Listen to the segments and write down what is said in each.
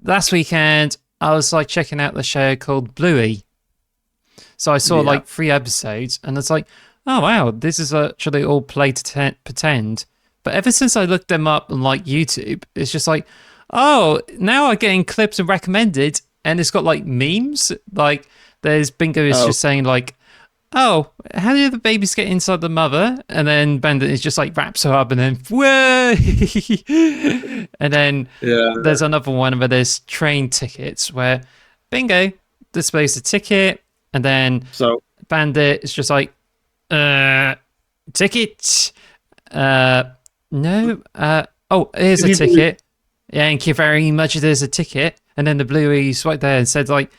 last weekend I was like checking out the show called Bluey. So I saw like 3 episodes, and it's like, oh wow, this is actually all play to pretend. But ever since I looked them up on like YouTube, it's just like, oh, now I'm getting clips and recommended, and it's got like memes. Like there's Bingo is just saying like, oh, how do the babies get inside the mother? And then Bandit is just like wraps her up and then whoa. And then there's another one where there's train tickets where Bingo displays the ticket, and then Bandit is just like, ticket. No. Oh, here's a ticket. Thank you very much. There's a ticket. And then the Bluey's right there and said like,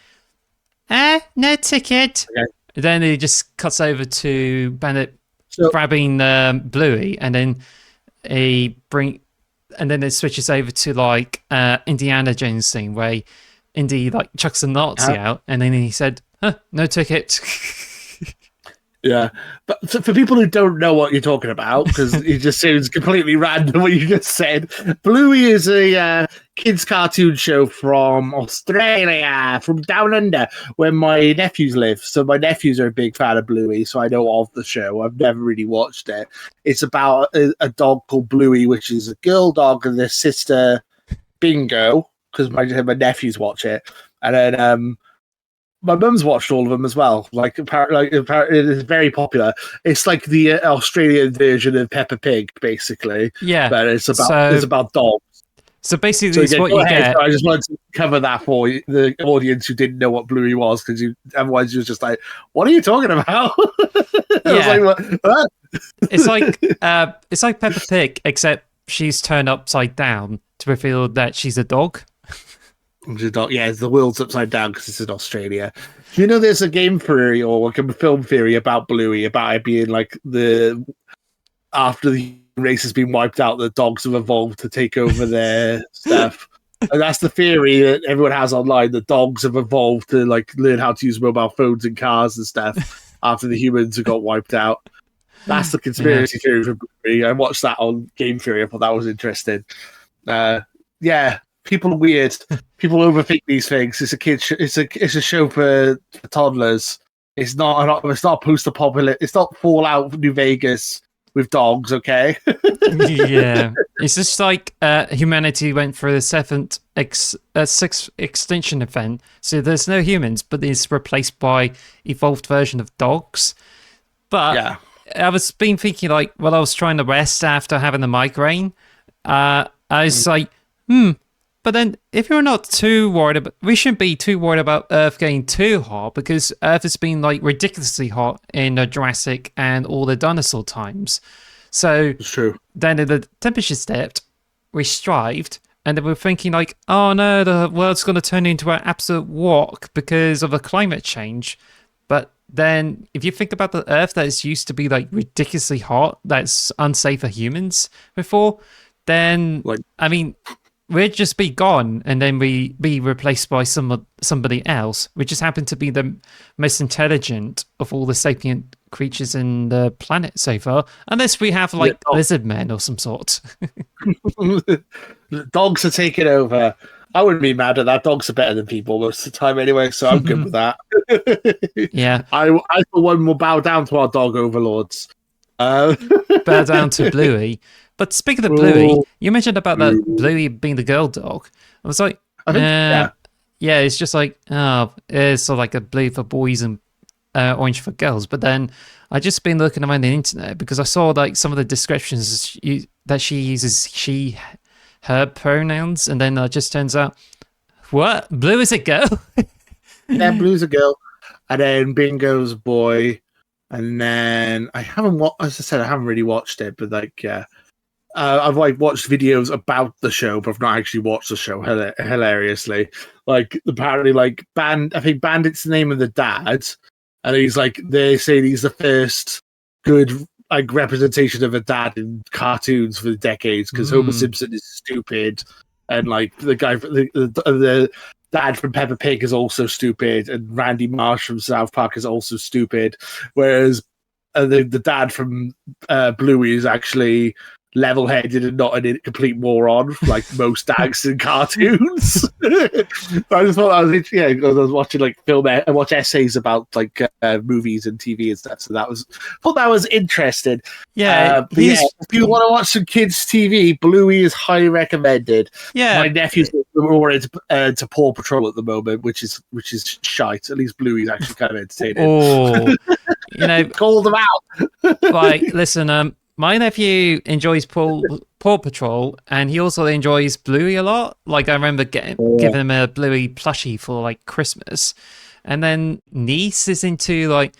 no ticket. Okay. And then it just cuts over to Bandit grabbing Bluey, and then and then it switches over to like Indiana Jones thing where Indy like chucks a Nazi out, and then he said, no ticket. Yeah, but for people who don't know what you're talking about, because it just seems completely random what you just said, Bluey is a kids' cartoon show from Australia, from down under, where my nephews live. So my nephews are a big fan of Bluey, so I know of the show. I've never really watched it. It's about a dog called Bluey, which is a girl dog, and their sister Bingo, because my nephews watch it, and then my mum's watched all of them as well. Apparently, it's very popular. It's like the Australian version of Peppa Pig, basically. Yeah, but it's about dogs. So basically, it's what you get. So I just wanted to cover that for the audience who didn't know what Bluey was, because otherwise you're just like, "What are you talking about?" I was like, what? It's like Peppa Pig, except she's turned upside down to reveal that she's a dog. Yeah, the world's upside down because it's in Australia. Do you know there's a game theory or like a film theory about Bluey, about it being like after the race has been wiped out, the dogs have evolved to take over their stuff. And that's the theory that everyone has online. The dogs have evolved to like learn how to use mobile phones and cars and stuff after the humans have got wiped out. That's the conspiracy theory for Bluey. I watched that on Game Theory. I thought that was interesting. People are weird. People overthink these things. It's a kid. It's a show for toddlers. It's not post-apocalyptic. It's not Fallout New Vegas with dogs. Okay. Yeah, it's just like humanity went through the sixth extinction event. So there's no humans, but it's replaced by evolved version of dogs. But I was been thinking like, while I was trying to rest after having a migraine, I was like, But then, if you're not too worried about, we shouldn't be too worried about Earth getting too hot, because Earth has been like ridiculously hot in the Jurassic and all the dinosaur times. So it's true. Then the temperature dipped, we strived, and then we're thinking like, oh no, the world's going to turn into an absolute walk because of the climate change. But then, if you think about the Earth that is used to be like ridiculously hot, that's unsafe for humans before, then we'd just be gone, and then we be replaced by somebody else. We just happen to be the most intelligent of all the sapient creatures in the planet so far, unless we have like lizard men or some sort. Dogs are taking over. I wouldn't be mad at that. Dogs are better than people most of the time anyway, so I'm good with that. Yeah, I for one will bow down to our dog overlords. Bow down to Bluey. But speaking of Bluey, you mentioned about that Bluey being the girl dog. I was like, it's just like, it's sort of like a blue for boys and orange for girls. But then I just been looking around the internet because I saw like some of the descriptions that she uses she, her pronouns, and then it just turns out, what? Blue is a girl? Yeah, Blue's a girl. And then Bingo's a boy. And then I haven't really watched it, but like, I've like watched videos about the show, but I've not actually watched the show. Hilariously, like apparently, like I think Bandit's the name of the dad, and he's like they say he's the first good like representation of a dad in cartoons for decades, because Homer Simpson is stupid, and like the guy the dad from Peppa Pig is also stupid, and Randy Marsh from South Park is also stupid, whereas the dad from Bluey is actually level-headed and not a complete moron, like most dags in cartoons. I just thought that was interesting. Yeah, because I was watching like I watch essays about like movies and TV and stuff. So thought that was interesting. Yeah, if you want to watch some kids' TV, Bluey is highly recommended. Yeah, my nephew's more into Paw Patrol at the moment, which is shite. At least Bluey's actually kind of entertaining. Oh, call them out. Like, listen, my nephew enjoys Paw Patrol, and he also enjoys Bluey a lot. Like, I remember giving him a Bluey plushie for like Christmas, and then niece is into like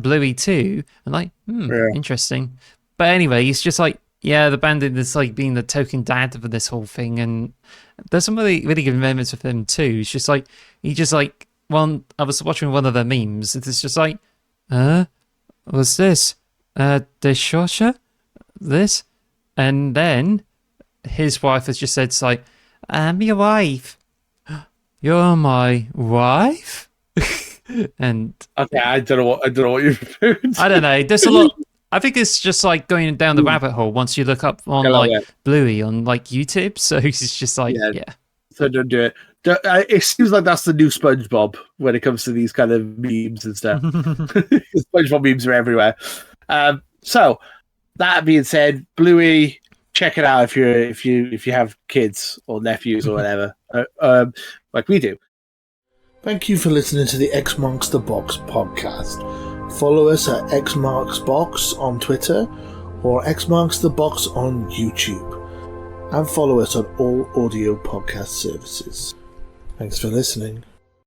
Bluey too, and like, interesting. But anyway, he's just like, the bandit is like being the token dad of this whole thing, and there's some really really good moments with him too. It's just like I was watching one of the memes. It's just like, what's this? Dishwasher? This? And then his wife has just said, it's like, I'm your wife. You're my wife? And okay, I don't know what you're referring to. I don't know. There's a lot. I think it's just like going down the rabbit hole once you look up on Bluey on like YouTube. So it's just like, So don't do it. It seems like that's the new SpongeBob when it comes to these kind of memes and stuff. SpongeBob memes are everywhere. So that being said, Bluey, check it out if you have kids or nephews or whatever, like we do. Thank you for listening to the X Marks the Box podcast. Follow us at X Marks Box on Twitter or X Marks the Box on YouTube, and follow us on all audio podcast services. Thanks for listening.